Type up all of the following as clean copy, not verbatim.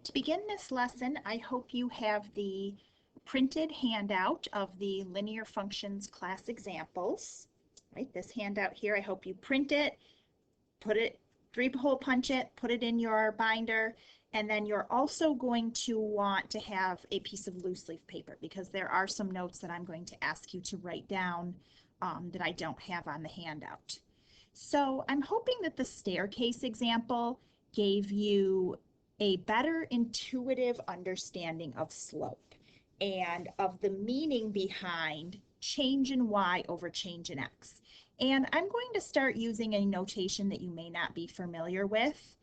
To begin this lesson, I hope you have the printed handout of the linear functions class examples. Right, this handout here, I hope you print it, put it, 3-hole punch it, put it in your binder, and then you're also going to want to have a piece of loose leaf paper because there are some notes that I'm going to ask you to write down that I don't have on the handout. So I'm hoping that the staircase example gave you a better intuitive understanding of slope and of the meaning behind change in y over change in x. And I'm going to start using a notation that you may not be familiar with.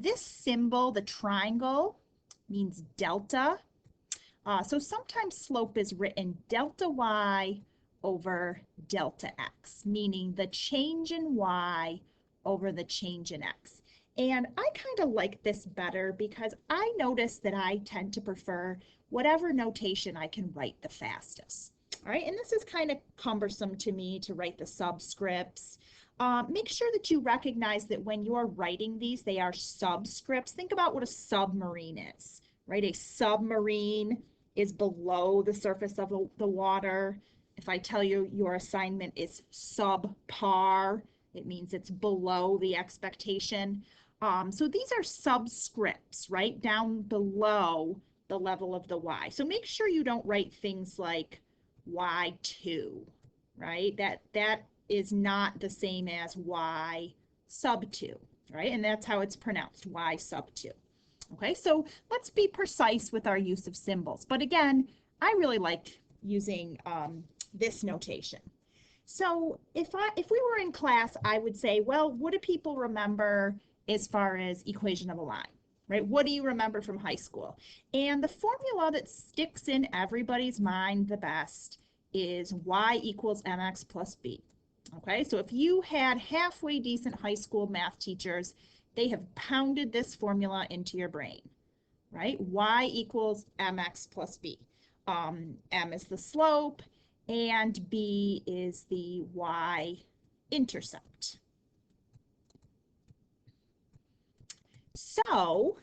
This symbol, the triangle, means delta. So sometimes slope is written delta y over delta x, meaning the change in y over the change in x. And I kind of like this better because I notice that I tend to prefer whatever notation I can write the fastest. All right, and this is kind of cumbersome to me to write the subscripts. Make sure that you recognize that when you're writing these, they are subscripts. Think about what a submarine is, right? A submarine is below the surface of the water. If I tell you your assignment is subpar, it means it's below the expectation. So these are subscripts, right, down below the level of the y. So make sure you don't write things like y2, right? That is not the same as y sub 2, right? And that's how it's pronounced, y sub 2. Okay, so let's be precise with our use of symbols. But again, I really like using this notation. So if we were in class, I would say, well, what do people remember as far as equation of a line, right? What do you remember from high school? And the formula that sticks in everybody's mind the best is y equals mx plus b. Okay, so if you had halfway decent high school math teachers, they have pounded this formula into your brain, right? Y equals mx plus b. M is the slope and b is the y-intercept. So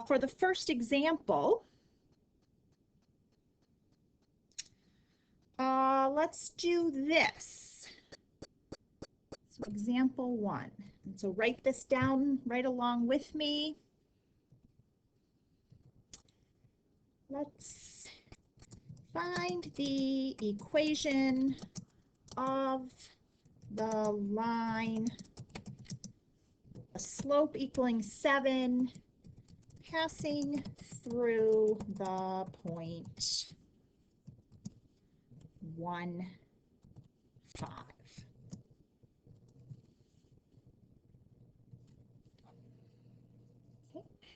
for the first example, let's do this. So example 1. And so write this down right along with me. Let's find the equation of the line, a slope equaling 7, passing through the point 1, 5.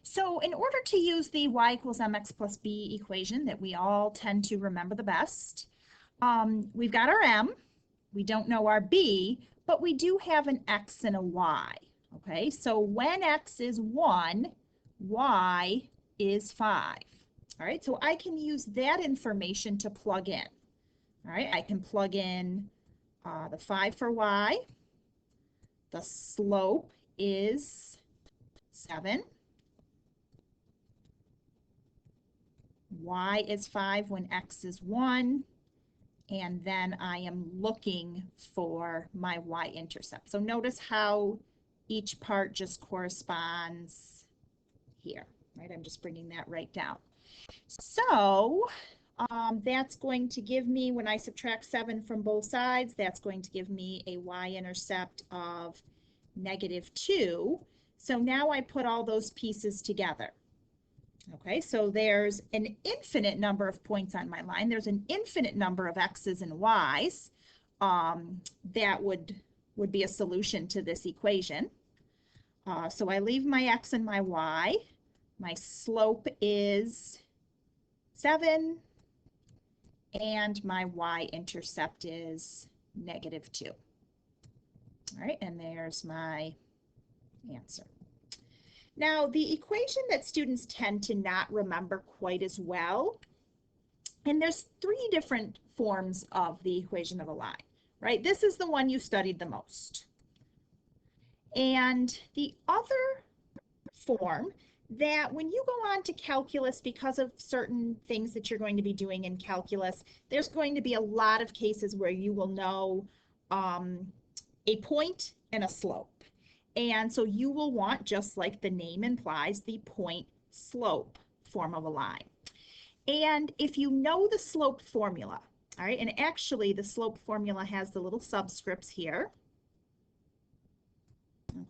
So in order to use the y equals mx plus b equation that we all tend to remember the best, we've got our m, we don't know our b, but we do have an x and a y. Okay, so when x is 1, y is 5. All right, so I can use that information to plug in. All right, I can plug in the 5 for y. The slope is 7. Y is 5 when x is 1. And then I am looking for my y-intercept. So notice how each part just corresponds here, right? I'm just bringing that right down. So that's going to give me, when I subtract 7 from both sides, that's going to give me a y-intercept of -2. So now I put all those pieces together. Okay, so there's an infinite number of points on my line. There's an infinite number of x's and y's. That would be a solution to this equation. So I leave my x and my y. My slope is 7, and my y-intercept is -2. All right, and there's my answer. Now, the equation that students tend to not remember quite as well, and there's 3 different forms of the equation of a line, right? This is the one you studied the most. And the other form that when you go on to calculus, because of certain things that you're going to be doing in calculus, there's going to be a lot of cases where you will know a point and a slope. And so you will want, just like the name implies, the point slope form of a line. And if you know the slope formula, all right, and actually the slope formula has the little subscripts here.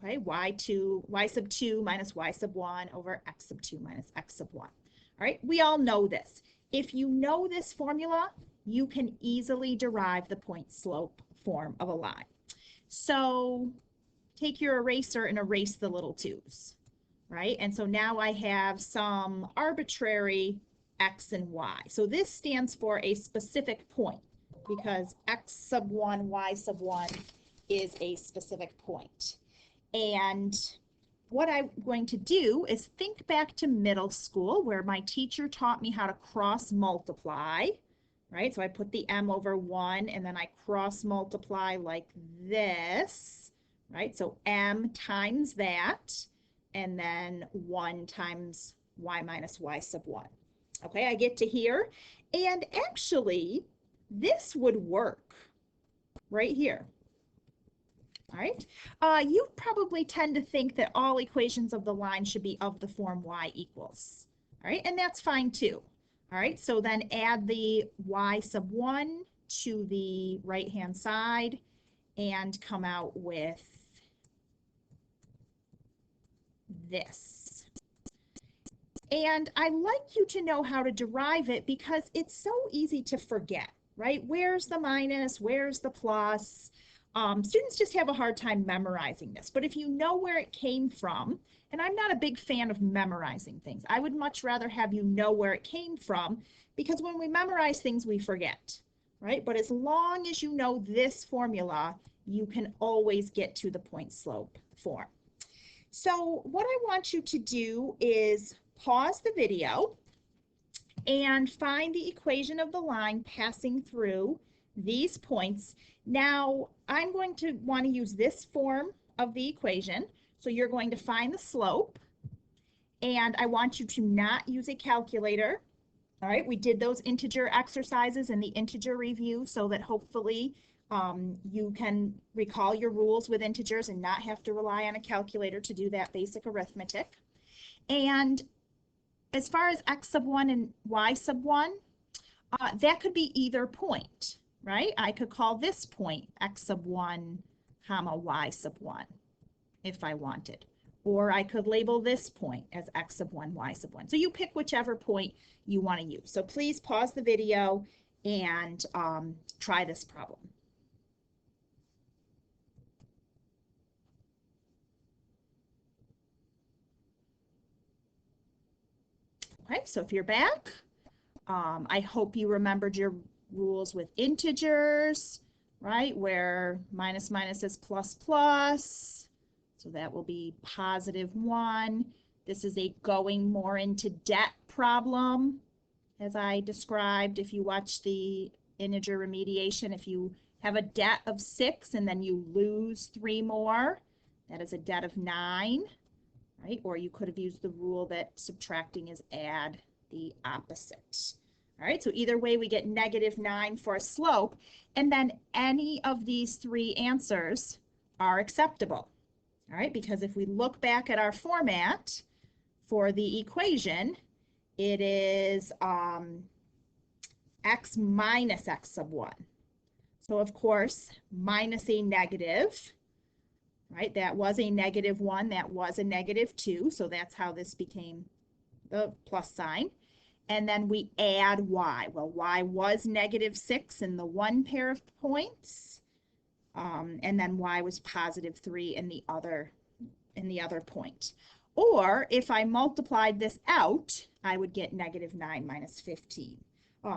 Okay, y sub 2 minus y sub 1 over x sub 2 minus x sub 1. All right, we all know this. If you know this formula, you can easily derive the point slope form of a line. So take your eraser and erase the little 2's, right? And so now I have some arbitrary x and y. So this stands for a specific point because x sub 1, y sub 1 is a specific point. And what I'm going to do is think back to middle school where my teacher taught me how to cross multiply, right? So I put the m over 1 and then I cross multiply like this, right? So m times that, and then 1 times y minus y sub 1. Okay, I get to here. And actually, this would work right here. All right, you probably tend to think that all equations of the line should be of the form y equals. All right, and that's fine too. All right, so then add the y sub 1 to the right-hand side and come out with this. And I like you to know how to derive it because it's so easy to forget, right? Where's the minus? Where's the plus? Students just have a hard time memorizing this. But if you know where it came from, and I'm not a big fan of memorizing things, I would much rather have you know where it came from because when we memorize things, we forget, right? But as long as you know this formula, you can always get to the point slope form. So what I want you to do is pause the video and find the equation of the line passing through these points. Now, I'm going to want to use this form of the equation. So you're going to find the slope, and I want you to not use a calculator. All right, we did those integer exercises in the integer review so that hopefully you can recall your rules with integers and not have to rely on a calculator to do that basic arithmetic. And as far as x sub 1 and y sub 1, that could be either point, right? I could call this point x sub 1 comma y sub 1 if I wanted. Or I could label this point as x sub 1, y sub 1. So you pick whichever point you want to use. So please pause the video and try this problem. Okay, so if you're back, I hope you remembered your rules with integers, right? Where minus minus is plus plus. So that will be positive 1. This is a going more into debt problem, as I described. If you watch the integer remediation, if you have a debt of 6 and then you lose 3 more, that is a debt of 9. Right? Or you could have used the rule that subtracting is add the opposite. All right, so either way we get negative 9 for a slope, and then any of these 3 answers are acceptable. All right, because if we look back at our format for the equation, it is x minus x sub 1. So of course, minus a negative, right? That was a negative 1, that was a negative 2, so that's how this became the plus sign. And then we add y. Well, y was negative 6 in the one pair of points, and then y was positive 3 in the other point. Or if I multiplied this out, I would get negative 9 minus 15.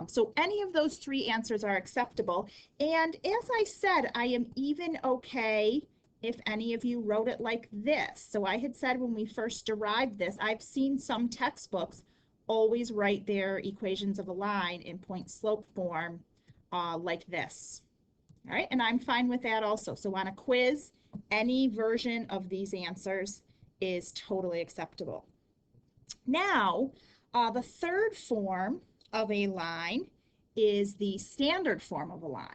So any of those 3 answers are acceptable. And as I said, I am even okay if any of you wrote it like this. So I had said when we first derived this, I've seen some textbooks always write their equations of a line in point slope form like this. All right, and I'm fine with that also. So on a quiz, any version of these answers is totally acceptable. Now, the third form of a line is the standard form of a line.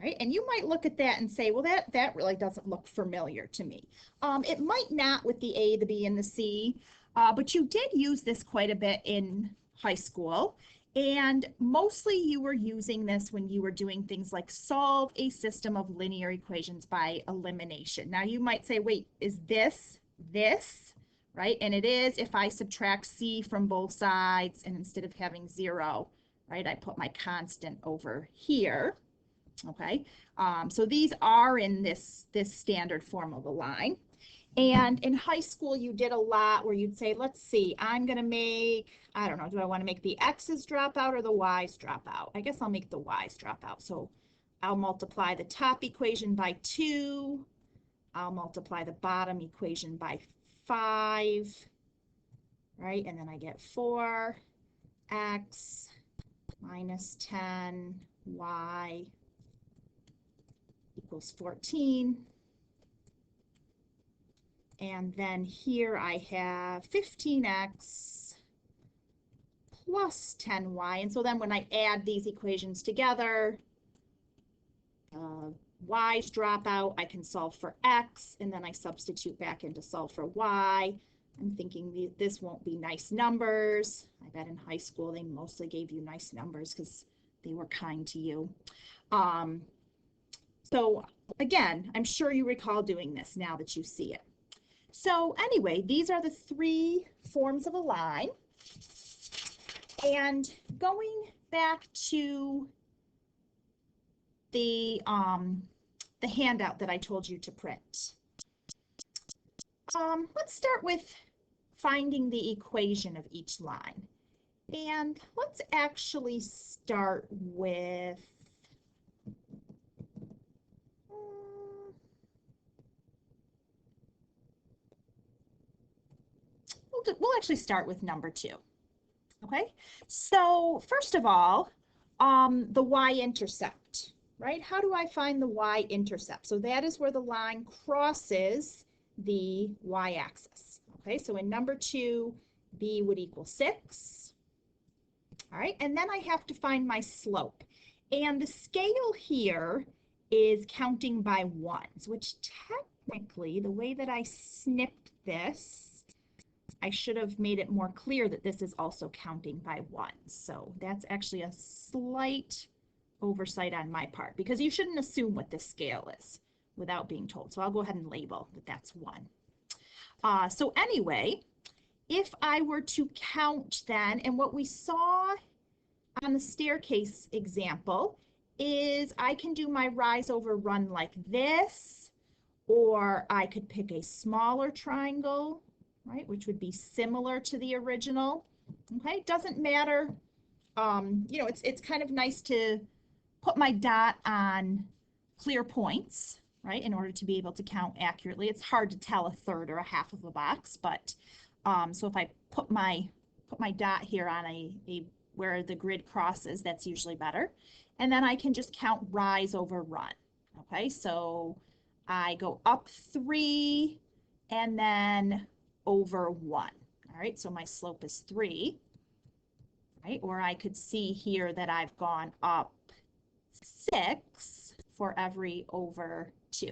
Right? And you might look at that and say, well, that really doesn't look familiar to me. It might not with the A, the B, and the C, but you did use this quite a bit in high school. And mostly you were using this when you were doing things like solve a system of linear equations by elimination. Now you might say, wait, is this? Right? And it is if I subtract C from both sides, and instead of having 0, right, I put my constant over here. Okay, so these are in this standard form of a line. And in high school, you did a lot where you'd say, let's see, I'm going to make, I don't know, do I want to make the x's drop out or the y's drop out? I guess I'll make the y's drop out. So I'll multiply the top equation by 2. I'll multiply the bottom equation by 5, right? And then I get 4x minus 10y equals 14. And then here I have 15x plus 10y. And so then when I add these equations together, y's drop out, I can solve for x, and then I substitute back in to solve for y. I'm thinking this won't be nice numbers. I bet in high school they mostly gave you nice numbers because they were kind to you. So again, I'm sure you recall doing this now that you see it. So anyway, these are the 3 forms of a line. And going back to the handout that I told you to print. Let's start with finding the equation of each line. And let's actually start with we'll actually start with number 2. Okay, so first of all, the y-intercept, right? How do I find the y-intercept? So that is where the line crosses the y-axis. Okay, so in number 2, b would equal 6. All right, and then I have to find my slope. And the scale here is counting by ones, which technically, the way that I snipped this, I should have made it more clear that this is also counting by ones. So that's actually a slight oversight on my part, because you shouldn't assume what this scale is without being told. So I'll go ahead and label that that's 1. So anyway, if I were to count then, and what we saw on the staircase example is I can do my rise over run like this, or I could pick a smaller triangle, right, which would be similar to the original. Okay, doesn't matter. You know, it's kind of nice to put my dot on clear points, right, in order to be able to count accurately. It's hard to tell a third or a half of a box, but so if I put my dot here on a where the grid crosses, that's usually better. And then I can just count rise over run. Okay, so I go up 3 and then over 1. All right, so my slope is 3, right? Or I could see here that I've gone up 6 for every over 2.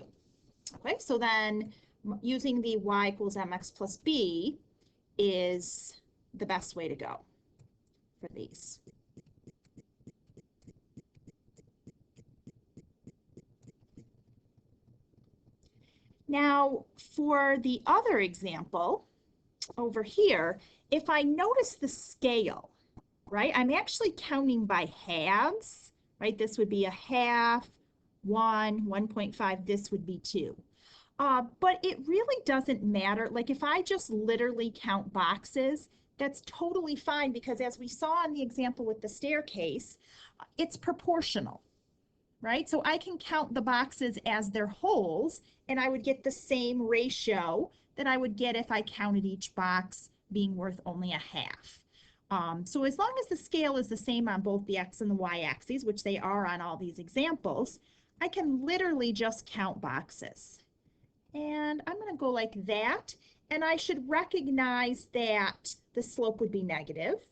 Okay, so then using the y equals mx plus b is the best way to go for these. Now, for the other example over here, if I notice the scale, right, I'm actually counting by halves, right? This would be a half, 1, 1.5, this would be 2. But it really doesn't matter. Like if I just literally count boxes, that's totally fine, because as we saw in the example with the staircase, it's proportional, right? So I can count the boxes as their wholes, and I would get the same ratio that I would get if I counted each box being worth only a half. So as long as the scale is the same on both the x and the y axes, which they are on all these examples, I can literally just count boxes. And I'm going to go like that. And I should recognize that the slope would be negative.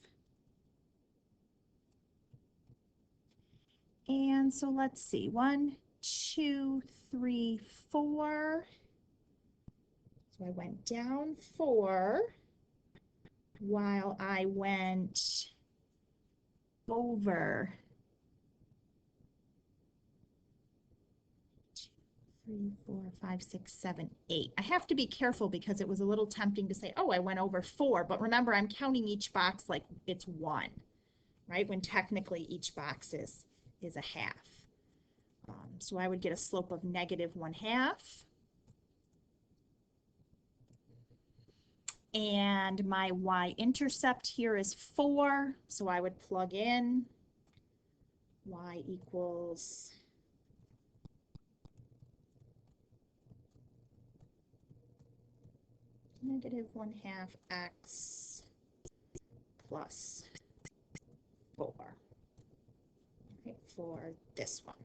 And so let's see, 1, 2, 3, 4. So I went down 4 while I went over 3, 4, 5, 6, 7, 8. I have to be careful because it was a little tempting to say, oh, I went over 4. But remember, I'm counting each box like it's 1, right? When technically each box is a half. So I would get a slope of -1/2. And my y-intercept here is 4. So I would plug in y equals -1/2 x plus 4, right, for this one.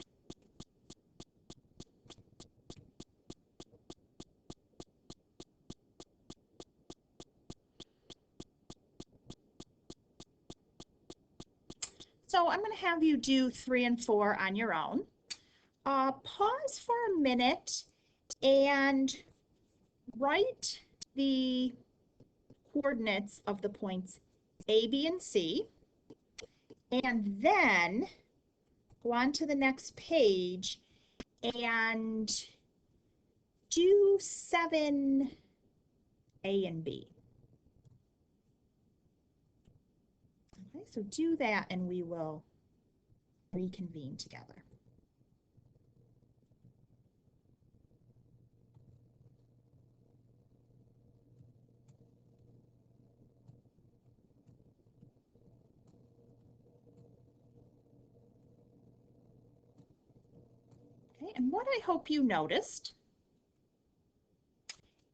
So I'm going to have you do 3 and 4 on your own. Pause for a minute and write the coordinates of the points A, B, and C, and then go on to the next page and do 7A and B. Okay, so do that and we will reconvene together. Okay, and what I hope you noticed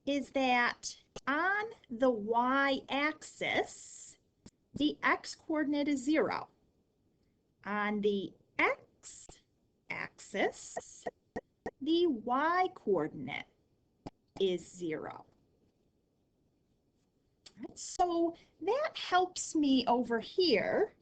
is that on the y-axis, the x-coordinate is 0. On the x-axis, the y-coordinate is 0. So that helps me over here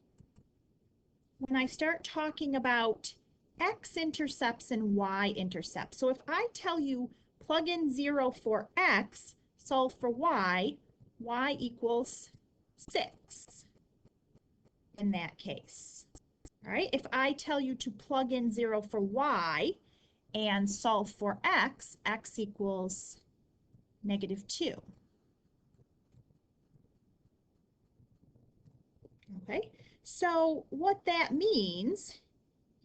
when I start talking about x-intercepts and y-intercepts. So if I tell you plug in 0 for x, solve for y, y equals 6 in that case. All right, if I tell you to plug in 0 for y and solve for x, x equals -2. Okay, so what that means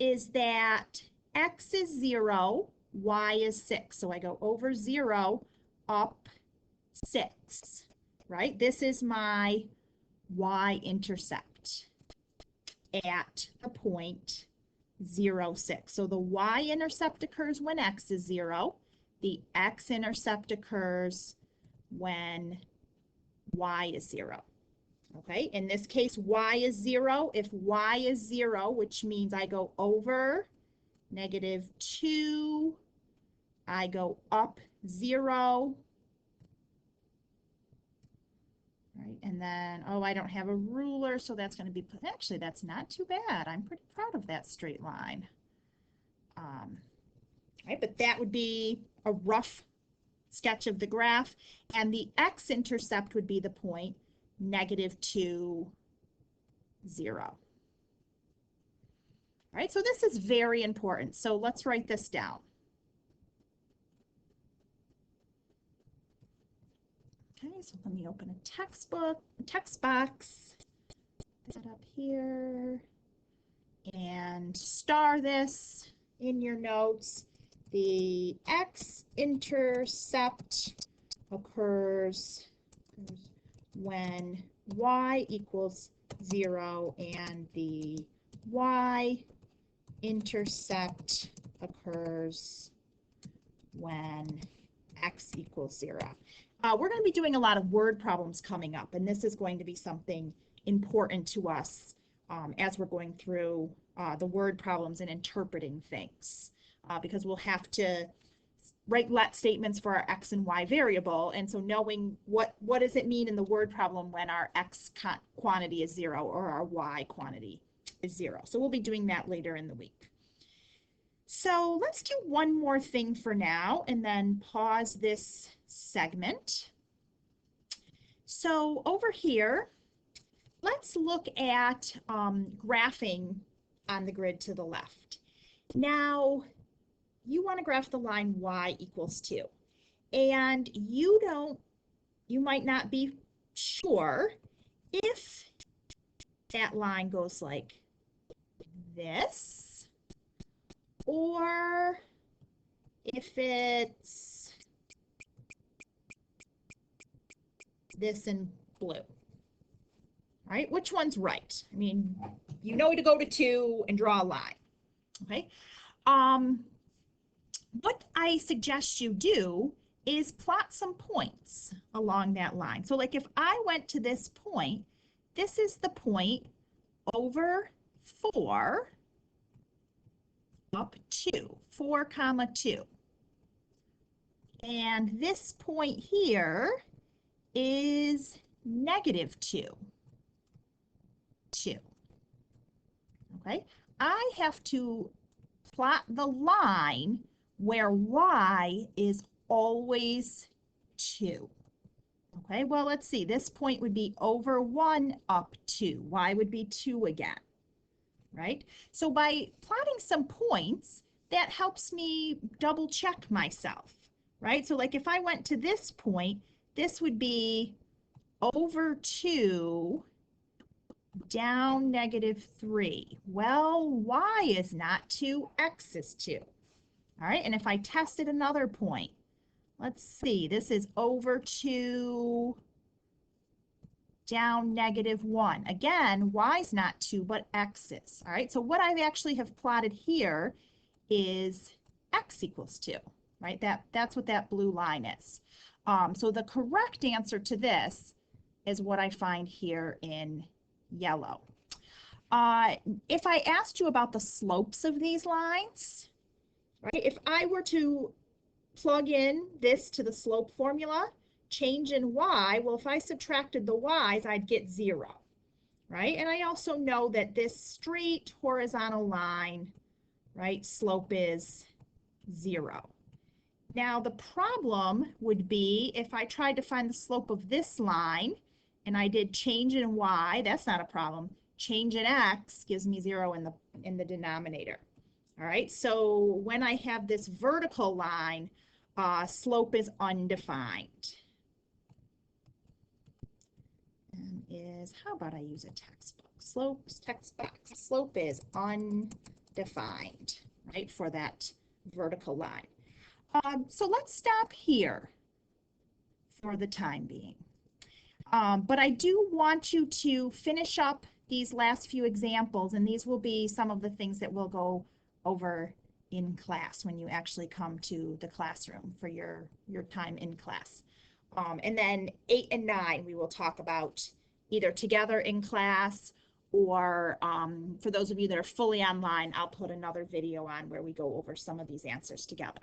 is that x is 0, y is 6. So I go over 0, up 6, right? This is my y-intercept at the point 0, 6. So the y-intercept occurs when x is 0. The x-intercept occurs when y is 0. Okay, in this case, y is 0. If y is 0, which means I go over -2, I go up 0. Right, and then, oh, I don't have a ruler, so that's going to be, actually, that's not too bad. I'm pretty proud of that straight line. Right, but that would be a rough sketch of the graph, and the x-intercept would be the point -2, 0. All right, so this is very important. So let's write this down. Okay, so let me open a text box, put that up here, and star this in your notes. The x-intercept occurs when y equals 0, and the y-intercept occurs when x equals 0. We're going to be doing a lot of word problems coming up, and this is going to be something important to us as we're going through the word problems and interpreting things, because we'll have to write let statements for our x and y variable. And so knowing what does it mean in the word problem when our x quantity is 0 or our y quantity is 0. So we'll be doing that later in the week. So let's do one more thing for now and then pause this segment. So over here, let's look at graphing on the grid to the left. Now, you want to graph the line y equals 2. And you might not be sure if that line goes like this, or if it's this in blue. All right, which one's right? I mean, you know to go to 2 and draw a line. Okay. What I suggest you do is plot some points along that line. So like if I went to this point, this is the point over 4 up 2, 4 comma 2. And this point here is negative 2. Okay, I have to plot the line where y is always 2. Okay, well, let's see. This point would be over 1 up 2. Y would be 2 again, right? So by plotting some points, that helps me double check myself, right? So like if I went to this point, this would be over 2 down negative 3. Well, y is not 2, x is 2. All right, and if I tested another point, let's see, this is over 2 down negative 1. Again, y is not 2, but x is. All right, so what I actually have plotted here is x equals 2, right? That's what that blue line is. So the correct answer to this is what I find here in yellow. If I asked you about the slopes of these lines, right? If I were to plug in this to the slope formula, change in y, well, if I subtracted the y's, I'd get 0, right? And I also know that this straight horizontal line, right, slope is 0. Now, the problem would be if I tried to find the slope of this line and I did change in y, that's not a problem. Change in x gives me 0 in the denominator. All right, so when I have this vertical line, slope is undefined. And how about I use a textbook? Slope is undefined, right, for that vertical line. So let's stop here for the time being. But I do want you to finish up these last few examples, and these will be some of the things that we'll go over in class when you actually come to the classroom for your time in class. And then 8 and 9 we will talk about either together in class, or for those of you that are fully online, I'll put another video on where we go over some of these answers together.